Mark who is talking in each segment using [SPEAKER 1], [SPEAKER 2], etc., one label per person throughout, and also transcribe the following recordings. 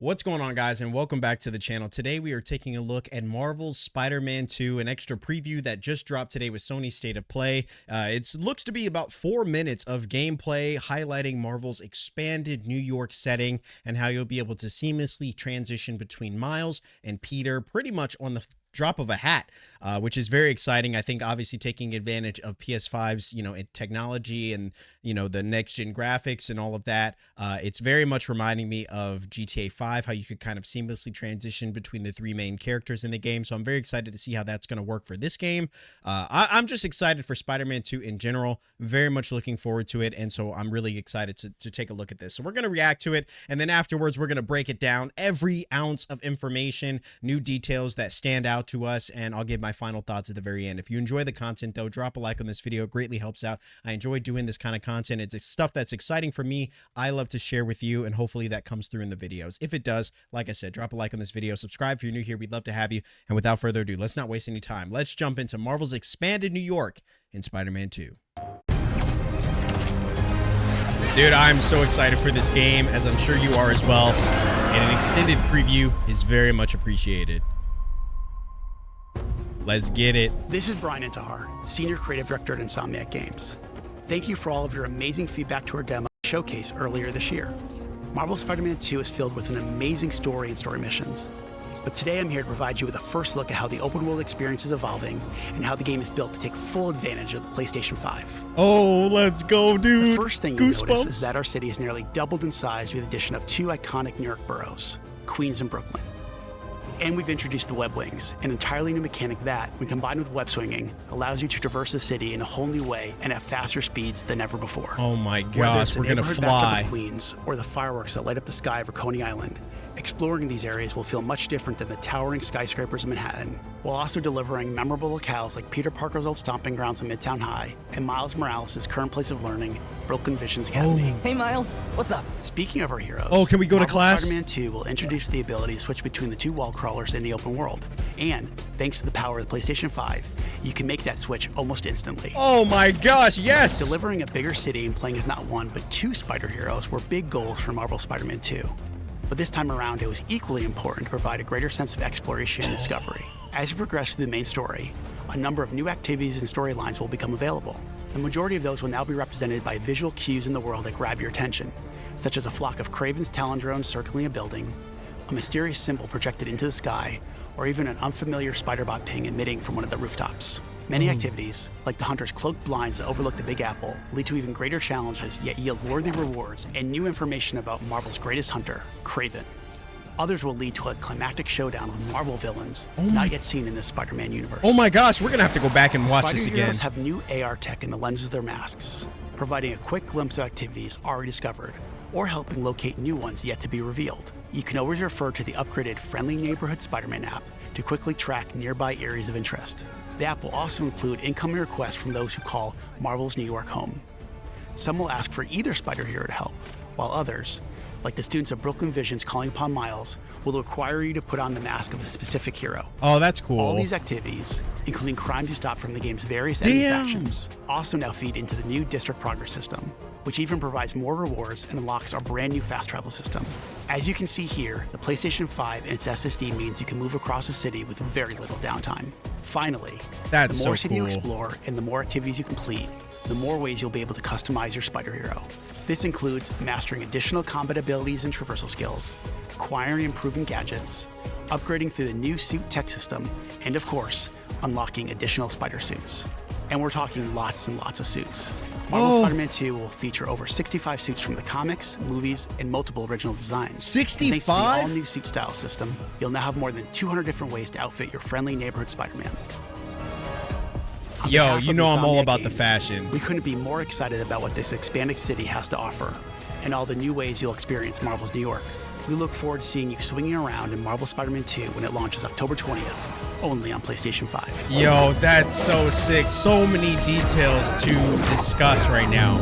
[SPEAKER 1] What's going on, guys, and welcome back to the channel. Today we are taking a look at Marvel's Spider-Man 2, an extra preview that just dropped today with Sony's State of Play. It looks to be about 4 minutes of gameplay highlighting Marvel's expanded New York setting and how you'll be able to seamlessly transition between Miles and Peter pretty much on the drop of a hat, which is very exciting. I think obviously taking advantage of PS5's, technology and, the next gen graphics and all of that. It's very much reminding me of GTA 5, how you could kind of seamlessly transition between the three main characters in the game. So I'm very excited to see how that's going to work for this game. I'm just excited for Spider-Man 2 in general, very much looking forward to it. And so I'm really excited to take a look at this. So we're going to react to it. And then afterwards, we're going to break it down, every ounce of information, new details that stand out to us, and I'll give my final thoughts at the very end. If you enjoy the content though, drop a like on this video. It greatly helps out. I enjoy doing this kind of content. It's stuff that's exciting for me. I love to share with you, and hopefully that comes through in the videos. If it does, like I said, drop a like on this video, subscribe if you're new here. We'd love to have you. And without further ado, let's not waste any time. Let's jump into Marvel's expanded New York in Spider-Man 2. Dude, I'm so excited for this game, as I'm sure you are as well. And an extended preview is very much appreciated. Let's get it.
[SPEAKER 2] This is Brian Intihar, Senior Creative Director at Insomniac Games. Thank you for all of your amazing feedback to our demo showcase earlier this year. Marvel Spider-Man 2 is filled with an amazing story and story missions. But today I'm here to provide you with a first look at how the open world experience is evolving and how the game is built to take full advantage of the PlayStation 5.
[SPEAKER 1] Oh, let's go, dude.
[SPEAKER 2] The first thing you notice is that our city has nearly doubled in size with the addition of two iconic New York boroughs, Queens and Brooklyn. And we've introduced the web wings, an entirely new mechanic that, when combined with web swinging, allows you to traverse the city in a whole new way and at faster speeds than ever before.
[SPEAKER 1] Oh my gosh, we're gonna fly.
[SPEAKER 2] Of Queens or the fireworks that light up the sky over Coney Island, exploring these areas will feel much different than the towering skyscrapers of Manhattan, while also delivering memorable locales like Peter Parker's old stomping grounds in Midtown High and Miles Morales' current place of learning, Brooklyn Visions Academy.
[SPEAKER 3] Oh. Hey Miles, what's up?
[SPEAKER 2] Speaking of our heroes,
[SPEAKER 1] can we go to class?
[SPEAKER 2] Spider-Man 2 will introduce the ability to switch between the two wall crawlers in the open world. And thanks to the power of the PlayStation 5, you can make that switch almost instantly.
[SPEAKER 1] Oh my gosh, yes!
[SPEAKER 2] Delivering a bigger city and playing as not one, but two spider heroes were big goals for Marvel Spider-Man 2. But this time around, it was equally important to provide a greater sense of exploration and discovery. As you progress through the main story, a number of new activities and storylines will become available. The majority of those will now be represented by visual cues in the world that grab your attention, such as a flock of Kraven's Talon drones circling a building, a mysterious symbol projected into the sky, or even an unfamiliar Spider-Bot ping emitting from one of the rooftops. Many activities, like the Hunter's cloaked blinds that overlook the Big Apple, lead to even greater challenges, yet yield worthy rewards and new information about Marvel's greatest hunter, Kraven. Others will lead to a climactic showdown with Marvel villains not yet seen in this Spider-Man universe.
[SPEAKER 1] Oh my gosh, we're gonna have to go back and watch this again.
[SPEAKER 2] Spider-Heroes have new AR tech in the lenses of their masks, providing a quick glimpse of activities already discovered, or helping locate new ones yet to be revealed. You can always refer to the upgraded Friendly Neighborhood Spider-Man app to quickly track nearby areas of interest. The app will also include incoming requests from those who call Marvel's New York home. Some will ask for either spider hero to help, while others, like the students of Brooklyn Visions calling upon Miles, will require you to put on the mask of a specific hero.
[SPEAKER 1] Oh, that's cool.
[SPEAKER 2] All these activities, including crime to stop from the game's various enemy factions, also now feed into the new District Progress system, which even provides more rewards and unlocks our brand new fast travel system. As you can see here, the PlayStation 5 and its SSD means you can move across the city with very little downtime. Finally, the more city you explore and the more activities you complete, the more ways you'll be able to customize your spider hero. This includes mastering additional combat abilities and traversal skills, acquiring and improving gadgets, upgrading through the new suit tech system, and of course, unlocking additional spider suits. And we're talking lots and lots of suits. Marvel Spider-Man 2 will feature over 65 suits from the comics, movies, and multiple original designs.
[SPEAKER 1] 65?
[SPEAKER 2] Thanks to the all-new suit style system, you'll now have more than 200 different ways to outfit your friendly neighborhood Spider-Man.
[SPEAKER 1] Yo, you know I'm all about the fashion.
[SPEAKER 2] We couldn't be more excited about what this expanded city has to offer, and all the new ways you'll experience Marvel's New York. We look forward to seeing you swinging around in Marvel Spider-Man 2 when it launches October 20th, only on PlayStation 5.
[SPEAKER 1] Yo, that's so sick. So many details to discuss right now.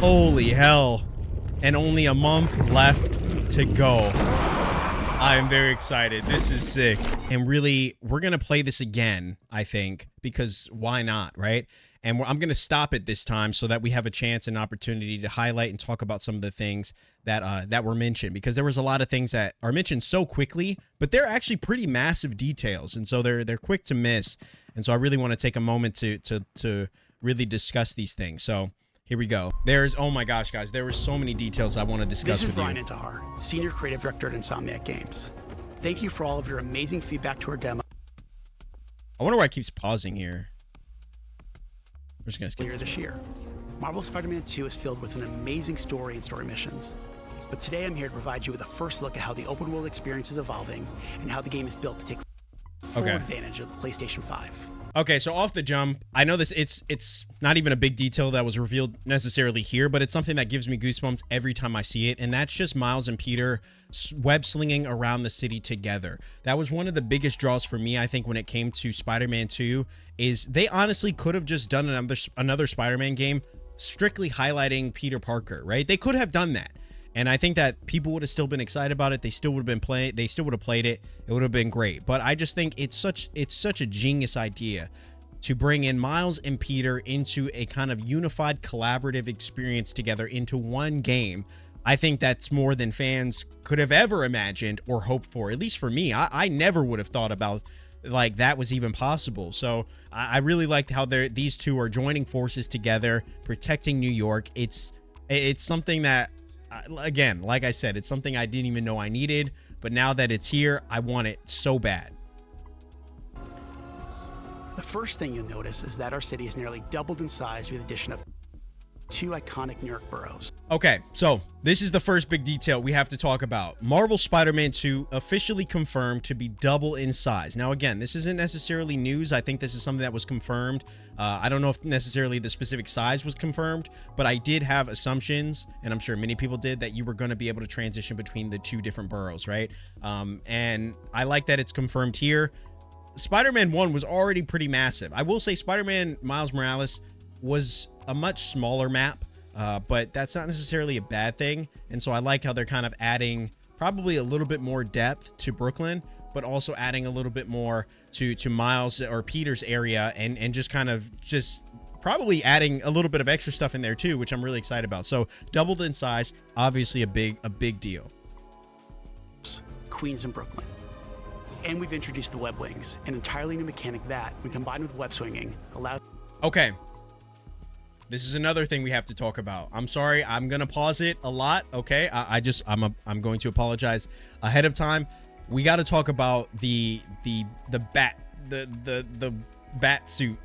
[SPEAKER 1] Holy hell. And only a month left to go. I am very excited. This is sick. And really, we're going to play this again, I think, because why not, right? And I'm going to stop it this time so that we have a chance and opportunity to highlight and talk about some of the things that were mentioned, because there was a lot of things that are mentioned so quickly, but they're actually pretty massive details, and so they're quick to miss. And so I really want to take a moment to really discuss these things. So here we go. Oh my gosh, guys, there were so many details I want to discuss with you.
[SPEAKER 2] This is Brian Intihar, Senior Creative Director at Insomniac Games. Thank you for all of your amazing feedback to our demo.
[SPEAKER 1] I wonder why it keeps pausing here. We're just gonna skip
[SPEAKER 2] This year. Marvel Spider-Man 2 is filled with an amazing story and story missions. But today I'm here to provide you with a first look at how the open world experience is evolving and how the game is built to take full advantage of the PlayStation 5.
[SPEAKER 1] Okay, so off the jump, I know it's not even a big detail that was revealed necessarily here, but it's something that gives me goosebumps every time I see it, and that's just Miles and Peter web slinging around the city together. That was one of the biggest draws for me, I think, when it came to Spider-Man 2, is they honestly could have just done another Spider-Man game strictly highlighting Peter Parker, right? They could have done that. And I think that people would have still been excited about it. They still would have played it. It would have been great. But I just think it's such a genius idea to bring in Miles and Peter into a kind of unified collaborative experience together into one game. I think that's more than fans could have ever imagined or hoped for. At least for me, I never would have thought about like that was even possible. So I really liked how these two are joining forces together, protecting New York. It's something that, again, like I said, it's something I didn't even know I needed, but now that it's here, I want it so bad.
[SPEAKER 2] The first thing you'll notice is that our city has nearly doubled in size with the addition of 2 iconic New York boroughs.
[SPEAKER 1] Okay, so this is the first big detail we have to talk about. Marvel Spider-Man 2 officially confirmed to be double in size. Now, again, this isn't necessarily news. I think this is something that was confirmed. I don't know if necessarily the specific size was confirmed, but I did have assumptions, and I'm sure many people did, that you were going to be able to transition between the 2 different boroughs, right? And I like that it's confirmed here. Spider-Man 1 was already pretty massive. I will say Spider-Man Miles Morales was a much smaller map, but that's not necessarily a bad thing. And so I like how they're kind of adding probably a little bit more depth to Brooklyn, but also adding a little bit more to Miles or Peter's area, and just kind of just probably adding a little bit of extra stuff in there too, which I'm really excited about. So doubled in size, obviously a big deal.
[SPEAKER 2] Queens and Brooklyn. And we've introduced the web wings, an entirely new mechanic that, when combined with web swinging, allows...
[SPEAKER 1] Okay. This is another thing we have to talk about. I'm sorry, I'm gonna pause it a lot. Okay, I'm going to apologize ahead of time. We got to talk about the bat suit,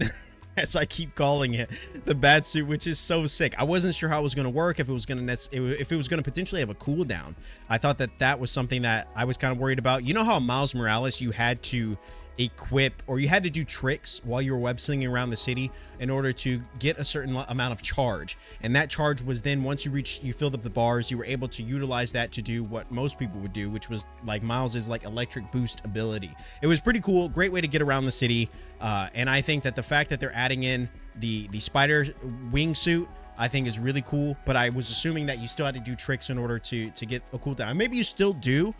[SPEAKER 1] as I keep calling it, the bat suit, which is so sick. I wasn't sure how it was gonna work, if it was gonna potentially have a cooldown. I thought that was something that I was kind of worried about. You know how Miles Morales, you had to equip, or you had to do tricks while you were web slinging around the city in order to get a certain amount of charge, and that charge was then, once you filled up the bars, you were able to utilize that to do what most people would do, which was like Miles's like electric boost ability. It was pretty cool, great way to get around the city, and I think that the fact that they're adding in the spider wingsuit, I think is really cool. But I was assuming that you still had to do tricks in order to get a cooldown. Maybe you still do,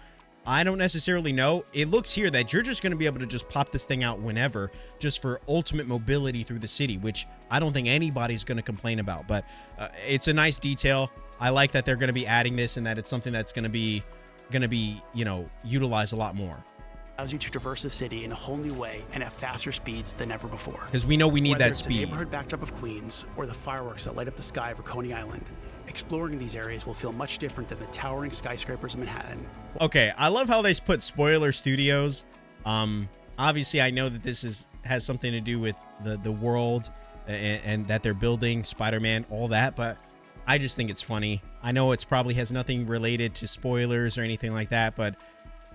[SPEAKER 1] I don't necessarily know. It looks here that you're just going to be able to just pop this thing out whenever, just for ultimate mobility through the city, which I don't think anybody's going to complain about. But it's a nice detail. I like that they're going to be adding this, and that it's something that's going to be you know, utilized a lot more.
[SPEAKER 2] Allows you to traverse the city in a whole new way and at faster speeds than ever before.
[SPEAKER 1] Because we know we need
[SPEAKER 2] Whether
[SPEAKER 1] that
[SPEAKER 2] it's
[SPEAKER 1] speed.
[SPEAKER 2] The neighborhood backdrop of Queens or the fireworks that light up the sky over Coney Island, exploring these areas will feel much different than the towering skyscrapers of Manhattan.
[SPEAKER 1] Okay, I love how they put Spoiler Studios. Obviously, I know that this has something to do with the world and that they're building Spider-Man, all that, but I just think it's funny. I know it's probably has nothing related to spoilers or anything like that, but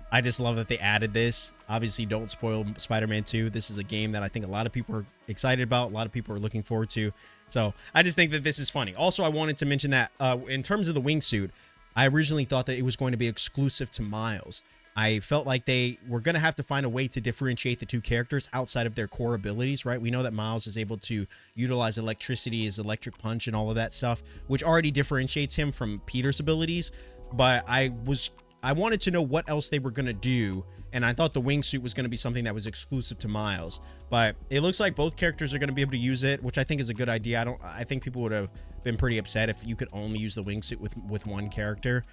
[SPEAKER 1] I just love that they added this. Obviously, don't spoil Spider-Man 2. This is a game that I think a lot of people are excited about. A lot of people are looking forward to. So I just think that this is funny. Also, I wanted to mention that in terms of the wingsuit, I originally thought that it was going to be exclusive to Miles. I felt like they were going to have to find a way to differentiate the two characters outside of their core abilities, right? We know that Miles is able to utilize electricity, his electric punch, and all of that stuff, which already differentiates him from Peter's abilities. But I was I wanted to know what else they were going to do, and I thought the wingsuit was going to be something that was exclusive to Miles, but it looks like both characters are going to be able to use it, which I think is a good idea. I think people would have been pretty upset if you could only use the wingsuit with one character.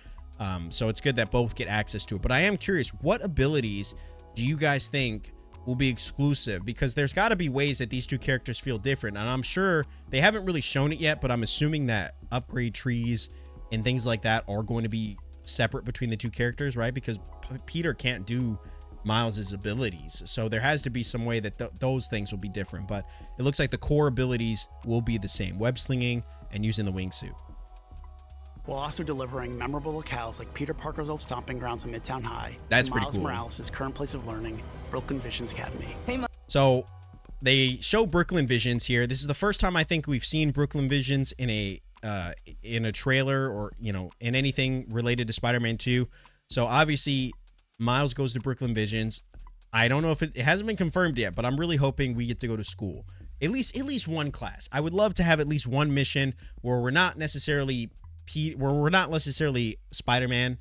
[SPEAKER 1] So it's good that both get access to it. But I am curious, what abilities do you guys think will be exclusive? Because there's got to be ways that these two characters feel different, and I'm sure they haven't really shown it yet, but I'm assuming that upgrade trees and things like that are going to be separate between the two characters, right? Because Peter can't do Miles's abilities, so there has to be some way that those things will be different. But it looks like the core abilities will be the same: web slinging and using the wingsuit,
[SPEAKER 2] while also delivering memorable locales like Peter Parker's old stomping grounds in Midtown High.
[SPEAKER 1] That's
[SPEAKER 2] and
[SPEAKER 1] pretty
[SPEAKER 2] Miles
[SPEAKER 1] cool.
[SPEAKER 2] Morales' current place of learning, Brooklyn Visions Academy.
[SPEAKER 1] So they show Brooklyn Visions here. This is the first time I think we've seen Brooklyn Visions in a trailer, or in anything related to Spider-Man 2. So obviously Miles goes to Brooklyn Visions. I don't know if it hasn't been confirmed yet, but I'm really hoping we get to go to school. At least one class. I would love to have at least one mission where we're not necessarily Spider-Man,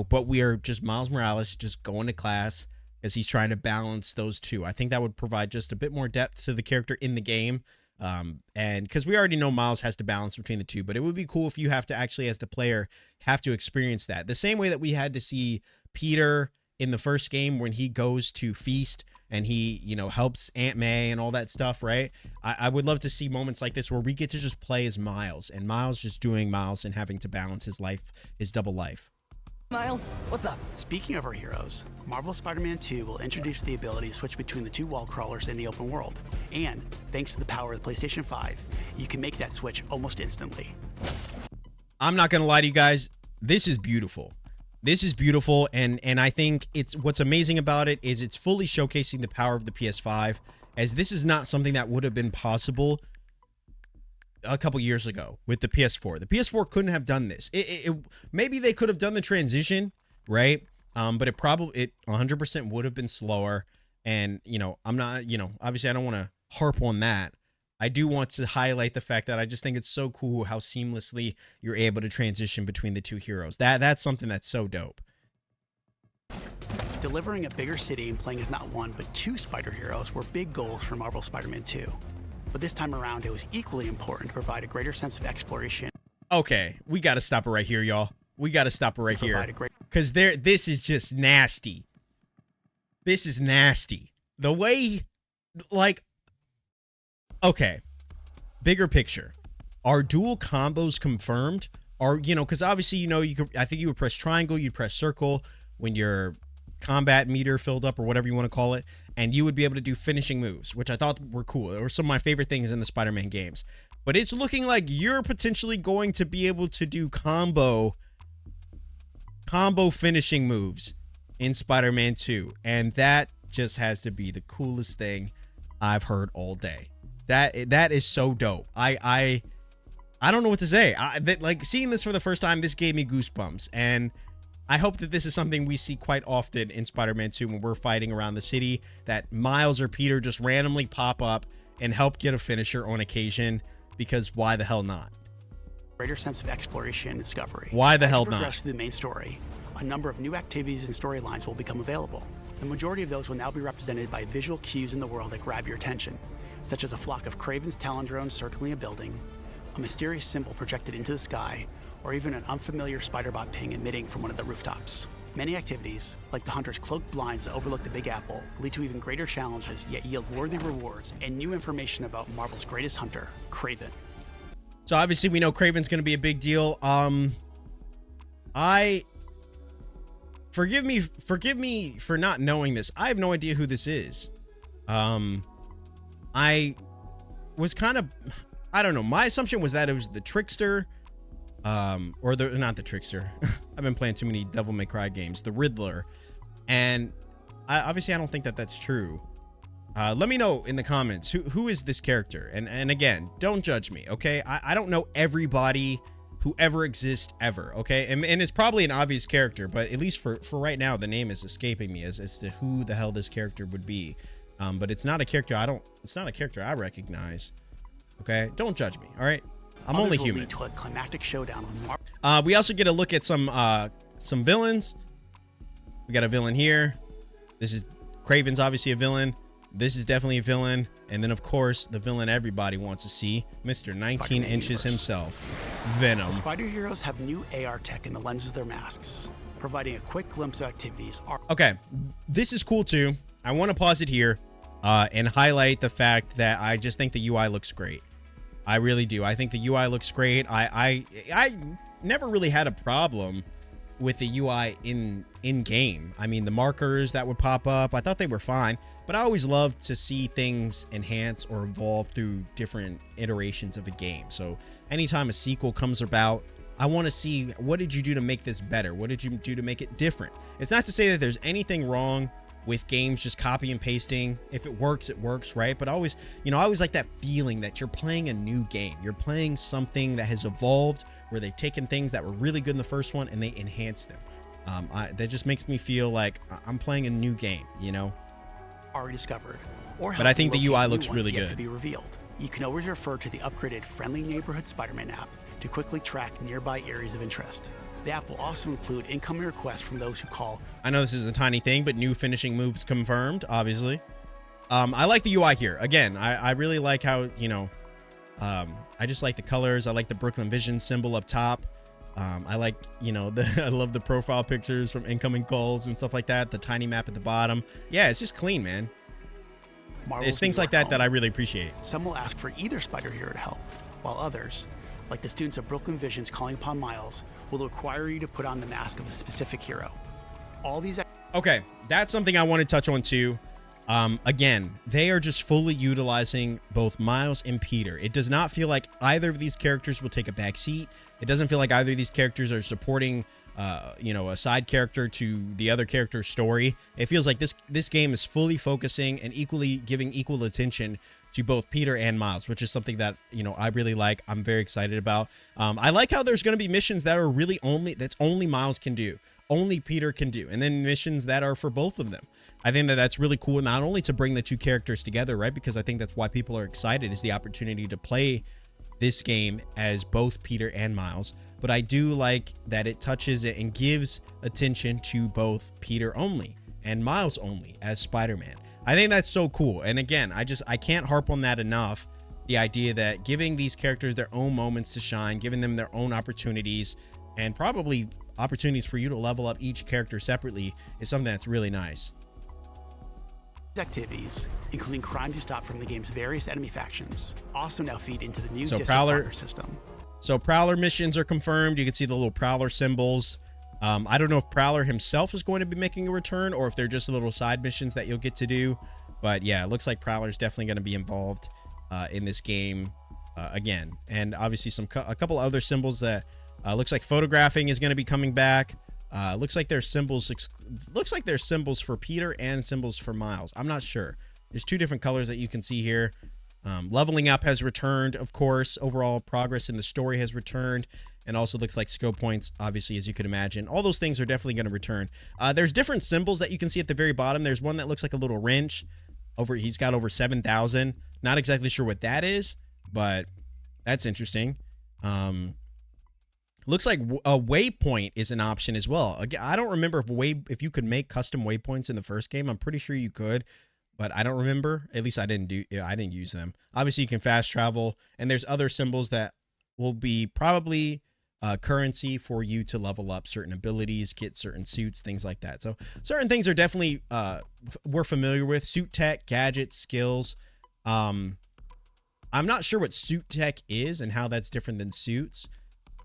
[SPEAKER 1] but we are just Miles Morales just going to class as he's trying to balance those two. I think that would provide just a bit more depth to the character in the game. And because we already know Miles has to balance between the two, but it would be cool if you have to actually, as the player, have to experience that. The same way that we had to see Peter in the first game when he goes to Feast and he, helps Aunt May and all that stuff, right? I would love to see moments like this where we get to just play as Miles, and Miles just doing Miles and having to balance his life, his double life.
[SPEAKER 3] Miles, what's up?
[SPEAKER 2] Speaking of our heroes, Marvel Spider-Man 2 will introduce the ability to switch between the two wall crawlers in the open world. And thanks to the power of the PlayStation 5, you can make that switch almost instantly.
[SPEAKER 1] I'm not going to lie to you guys. This is beautiful. This is beautiful, and I think what's amazing about it is it's fully showcasing the power of the PS5, as this is not something that would have been possible a couple years ago with the PS4. The PS4 couldn't have done this. Maybe they could have done the transition, right? But it 100% would have been slower. And, I'm not, obviously I don't want to harp on that. I do want to highlight the fact that I just think it's so cool how seamlessly you're able to transition between the two heroes. That's something that's so dope.
[SPEAKER 2] Delivering a bigger city and playing as not one, but two spider heroes were big goals for Marvel Spider-Man 2. But this time around, it was equally important to provide a greater sense of exploration.
[SPEAKER 1] Okay, we got to stop it right here, y'all. We got to stop it right here. Because this is just nasty. This is nasty. The way, okay, bigger picture. Are dual combos confirmed? Or, because obviously, I think you would press triangle, you'd press circle when your combat meter filled up, or whatever you want to call it, and you would be able to do finishing moves, which I thought were cool. They were some of my favorite things in the Spider-Man games. But it's looking like you're potentially going to be able to do combo finishing moves in Spider-Man 2, and that just has to be the coolest thing I've heard all day. That is so dope. I don't know what to say. Seeing this for the first time, this gave me goosebumps, and I hope that this is something we see quite often in Spider-Man 2 when we're fighting around the city, that Miles or Peter just randomly pop up and help get a finisher on occasion, because why the hell not?
[SPEAKER 2] Greater sense of exploration and discovery.
[SPEAKER 1] Why the hell not?
[SPEAKER 2] As we progress through the main story, a number of new activities and storylines will become available. The majority of those will now be represented by visual cues in the world that grab your attention, such as a flock of Kraven's Talon drones circling a building, a mysterious symbol projected into the sky, or even an unfamiliar Spider-Bot ping emitting from one of the rooftops. Many activities, like the Hunter's cloaked blinds that overlook the Big Apple, lead to even greater challenges, yet yield worthy rewards and new information about Marvel's greatest hunter, Kraven.
[SPEAKER 1] So obviously we know Kraven's going to be a big deal. Forgive me for not knowing this. I have no idea who this is. I was kind of, I don't know. My assumption was that it was the Trickster. Not the Trickster. I've been playing too many Devil May Cry games. The Riddler. And obviously I don't think that that's true. Let me know in the comments who is this character. And again, don't judge me, okay? I don't know everybody who ever exists ever, okay? And it's probably an obvious character, but at least for right now, the name is escaping me as to who the hell this character would be. But it's not a character I recognize. Okay? Don't judge me, all right? I'm only human.
[SPEAKER 2] To a climactic showdown with
[SPEAKER 1] we also get a look at some villains. We got a villain here. This is Kraven's obviously a villain. This is definitely a villain. And then, of course, the villain everybody wants to see, Mr. 19 inches himself, Venom.
[SPEAKER 2] The Spider Heroes have new AR tech in the lenses of their masks, providing a quick glimpse of activities.
[SPEAKER 1] Okay, this is cool too. I want to pause it here and highlight the fact that I just think the UI looks great. I really do. I think the UI looks great. I never really had a problem with the UI in game. I mean, the markers that would pop up, I thought they were fine, but I always loved to see things enhance or evolve through different iterations of a game. So anytime a sequel comes about, I want to see, what did you do to make this better? What did you do to make it different? It's not to say that there's anything wrong with games just copy and pasting. If it works, right? But I always like that feeling that you're playing a new game. You're playing something that has evolved, where they've taken things that were really good in the first one and they enhanced them. That just makes me feel like I'm playing a new game, you know?
[SPEAKER 2] Already discovered.
[SPEAKER 1] But I think the UI looks really good.
[SPEAKER 2] To be revealed. You can always refer to the upgraded Friendly Neighborhood Spider-Man app to quickly track nearby areas of interest. The app will also include incoming requests from those who call.
[SPEAKER 1] I know this is a tiny thing, but new finishing moves confirmed, obviously. I like the UI here. Again, I really like how, you know, I just like the colors. I like the Brooklyn Vision symbol up top. I like, you know, I love the profile pictures from incoming calls and stuff like that. The tiny map at the bottom. Yeah, it's just clean, man. It's things like that that I really appreciate.
[SPEAKER 2] Some will ask for either Spider Hero to help, while others, like the students of Brooklyn Vision's Calling Upon Miles, will require you to put on the mask of a specific hero. All these.
[SPEAKER 1] Okay, that's something I want to touch on too. Again, they are just fully utilizing both Miles and Peter. It does not feel like either of these characters will take a back seat. It doesn't feel like either of these characters are supporting, you know, a side character to the other character's story. It feels like this game is fully focusing and giving equal attention to both Peter and Miles, which is something that, you know, I really like. I'm very excited about. I like how there's going to be missions that are really only Miles can do, only Peter can do, and then missions that are for both of them. I think that that's really cool, not only to bring the two characters together, right? Because I think that's why people are excited, is the opportunity to play this game as both Peter and Miles. But I do like that it touches it and gives attention to both Peter only and Miles only as Spider-Man. I think that's so cool. And again, I can't harp on that enough. The idea that giving these characters their own moments to shine, giving them their own opportunities, and probably opportunities for you to level up each character separately, is something that's really nice.
[SPEAKER 2] Activities, including crimes you stop from the game's various enemy factions, also now feed into the new
[SPEAKER 1] Prowler
[SPEAKER 2] system.
[SPEAKER 1] So Prowler missions are confirmed. You can see the little Prowler symbols. I don't know if Prowler himself is going to be making a return or if they're just little side missions that you'll get to do. But yeah, it looks like Prowler's definitely going to be involved in this game again. And obviously a couple other symbols that looks like photographing is going to be coming back. Looks like there's symbols. Looks like there's symbols for Peter and symbols for Miles. I'm not sure. There's two different colors that you can see here. Leveling up has returned, of course. Overall progress in the story has returned, and also looks like skill points, obviously, as you could imagine. All those things are definitely going to return. There's different symbols that you can see at the very bottom. There's one that looks like a little wrench. He's got over 7,000. Not exactly sure what that is, but that's interesting. Looks like a waypoint is an option as well. Again, I don't remember if you could make custom waypoints in the first game. I'm pretty sure you could, but I don't remember. At least I didn't use them. Obviously, you can fast travel, and there's other symbols that will be probably currency for you to level up certain abilities, get certain suits, things like that. So certain things are definitely we're familiar with. Suit tech, gadgets, skills. I'm not sure what suit tech is and how that's different than suits.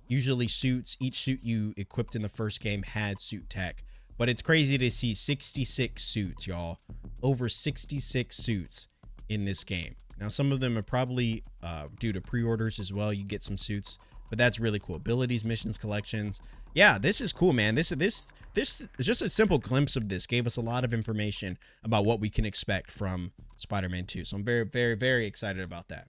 [SPEAKER 1] Usually each suit you equipped in the first game had suit tech, but it's crazy to see 66 suits, y'all. Over 66 suits in this game. Now, some of them are probably due to pre-orders as well. You get some suits, but that's really cool. Abilities, missions, collections. Yeah, this is cool, man. This just a simple glimpse of this gave us a lot of information about what we can expect from Spider-Man 2. So I'm very, very, very excited about that.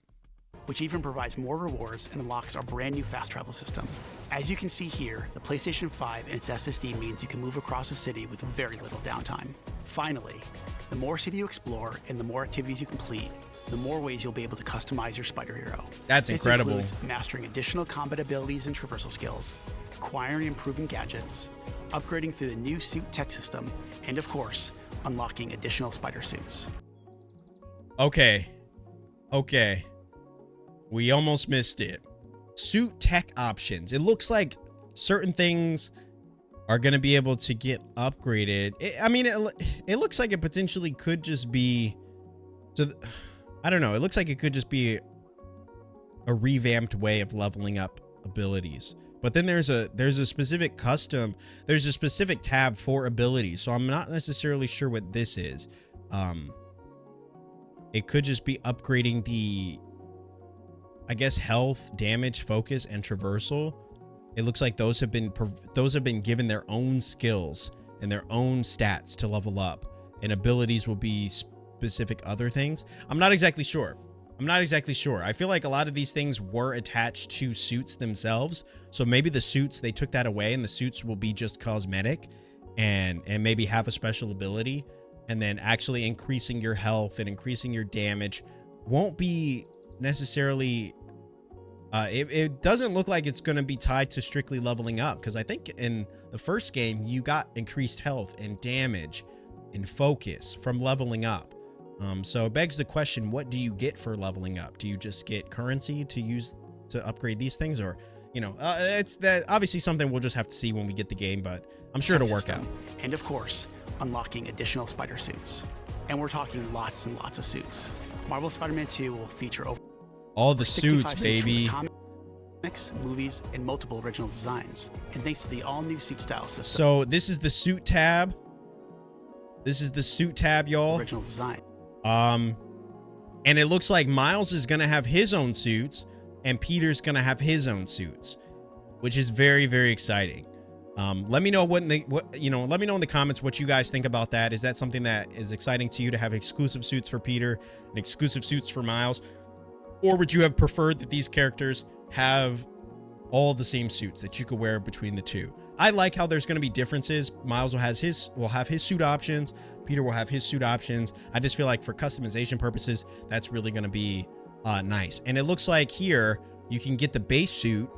[SPEAKER 2] Which even provides more rewards and unlocks our brand new fast travel system. As you can see here, the PlayStation 5 and its SSD means you can move across the city with very little downtime. Finally, the more city you explore and the more activities you complete, the more ways you'll be able to customize your Spider Hero.
[SPEAKER 1] That's incredible.
[SPEAKER 2] This includes mastering additional combat abilities and traversal skills, acquiring and improving gadgets, upgrading through the new suit tech system, and of course, unlocking additional spider suits.
[SPEAKER 1] Okay. We almost missed it. Suit tech options. It looks like certain things are going to be able to get upgraded. It looks like it potentially could just be... I don't know. It looks like it could just be a revamped way of leveling up abilities. But then there's a specific tab for abilities. So I'm not necessarily sure what this is. It could just be upgrading the, I guess, health, damage, focus, and traversal. It looks like those have been given their own skills and their own stats to level up, and abilities will be specific other things. I'm not exactly sure. I feel like a lot of these things were attached to suits themselves. So maybe the suits, they took that away, and the suits will be just cosmetic and maybe have a special ability, and then actually increasing your health and increasing your damage won't be necessarily... it doesn't look like it's going to be tied to strictly leveling up, because I think in the first game you got increased health and damage and focus from leveling up. So it begs the question, what do you get for leveling up? Do you just get currency to use to upgrade these things? Or, you know, it's that obviously something we'll just have to see when we get the game, but I'm sure it'll work out.
[SPEAKER 2] And of course, unlocking additional spider suits. And we're talking lots and lots of suits. Marvel Spider-Man 2 will feature over
[SPEAKER 1] all the suits, baby.
[SPEAKER 2] Comics, movies, and multiple original designs. And thanks to the all-new suit style system.
[SPEAKER 1] So this is the suit tab. Y'all.
[SPEAKER 2] Original design.
[SPEAKER 1] And it looks like Miles is gonna have his own suits, and Peter's gonna have his own suits, which is very, very exciting. Let me know let me know in the comments what you guys think about that. Is that something that is exciting to you, to have exclusive suits for Peter and exclusive suits for Miles? Or would you have preferred that these characters have all the same suits that you could wear between the two? I like how there's going to be differences. Miles will have his suit options. Peter will have his suit options. I just feel like for customization purposes, that's really going to be nice. And it looks like here you can get the base suit.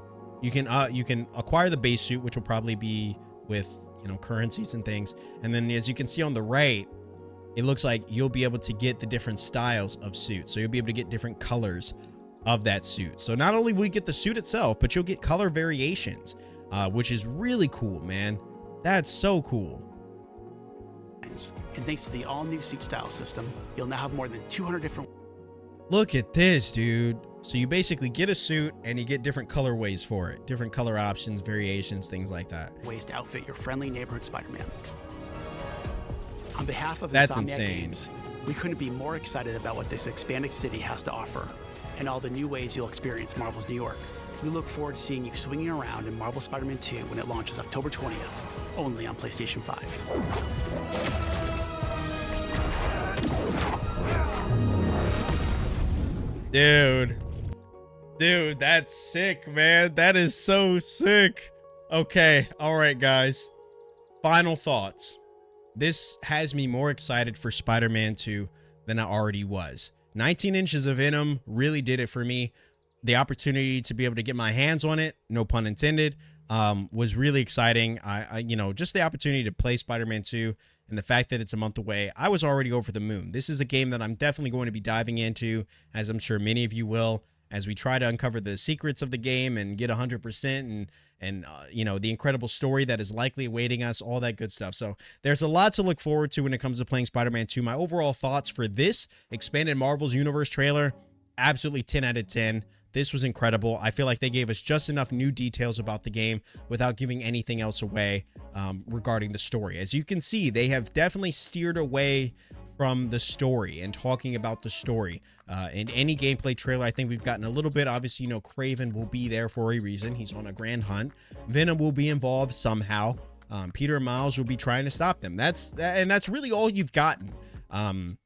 [SPEAKER 1] You can acquire the base suit, which will probably be with, you know, currencies and things. And then as you can see on the right, it looks like you'll be able to get the different styles of suits. So you'll be able to get different colors of that suit. So not only will you get the suit itself, but you'll get color variations, which is really cool, man. That's so cool.
[SPEAKER 2] And thanks to the all-new suit style system, you'll now have more than 200 different...
[SPEAKER 1] Look at this, dude. So you basically get a suit and you get different colorways for it. Different color options, variations, things like that.
[SPEAKER 2] ...ways to outfit your friendly neighborhood Spider-Man. On behalf of
[SPEAKER 1] That's
[SPEAKER 2] Insomniac
[SPEAKER 1] insane.
[SPEAKER 2] Games, we couldn't be more excited about what this expanded city has to offer, and all the new ways you'll experience Marvel's New York. We look forward to seeing you swinging around in Marvel Spider-Man 2 when it launches October 20th, only on PlayStation 5.
[SPEAKER 1] Dude, that's sick, man. That is so sick. Okay, all right, guys. Final thoughts. This has me more excited for Spider-Man 2 than I already was. 19 inches of Venom really did it for me. The opportunity to be able to get my hands on it, no pun intended, was really exciting. Just the opportunity to play Spider-Man 2 and the fact that it's a month away, I was already over the moon. This is a game that I'm definitely going to be diving into, as I'm sure many of you will, as we try to uncover the secrets of the game and get 100% and the incredible story that is likely awaiting us, all that good stuff. So there's a lot to look forward to when it comes to playing Spider-Man 2. My overall thoughts for this expanded Marvel's Universe trailer, absolutely 10 out of 10. This was incredible. I feel like they gave us just enough new details about the game without giving anything else away regarding the story. As you can see, they have definitely steered away from the story and talking about the story. In any gameplay trailer, I think we've gotten a little bit. Obviously, Kraven will be there for a reason. He's on a grand hunt. Venom will be involved somehow. Peter and Miles will be trying to stop them. That's really all you've gotten. And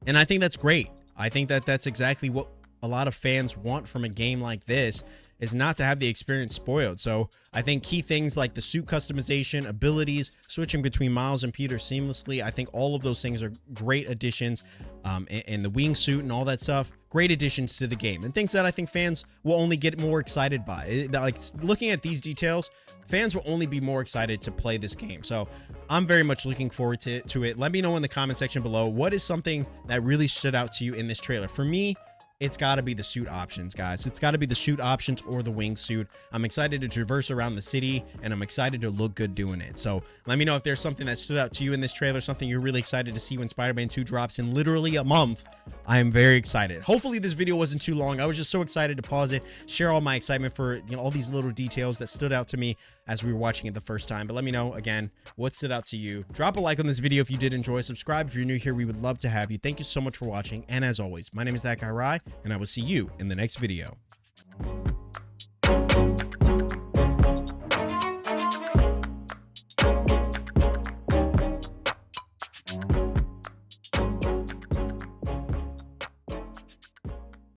[SPEAKER 1] I think that's great. I think that that's exactly what a lot of fans want from a game like this, is not to have the experience spoiled. So I think key things like the suit customization, abilities, switching between Miles and Peter seamlessly, I think all of those things are great additions. And the wingsuit and all that stuff, great additions to the game, and things that I think fans will only get more excited by. Like, looking at these details, fans will only be more excited to play this game. So I'm very much looking forward to it. Let me know in the comment section below, what is something that really stood out to you in this trailer? For me, it's got to be the suit options, guys. It's got to be the suit options or the wingsuit. I'm excited to traverse around the city, and I'm excited to look good doing it. So let me know if there's something that stood out to you in this trailer, something you're really excited to see when Spider-Man 2 drops in literally a month. I am very excited. Hopefully this video wasn't too long. I was just so excited to pause it, share all my excitement for, you know, all these little details that stood out to me as we were watching it the first time. But let me know again what stood out to you. Drop a like on this video if you did enjoy. Subscribe if you're new here. We would love to have you. Thank you so much for watching. And as always, my name is That Guy Rye, and I will see you in the next video.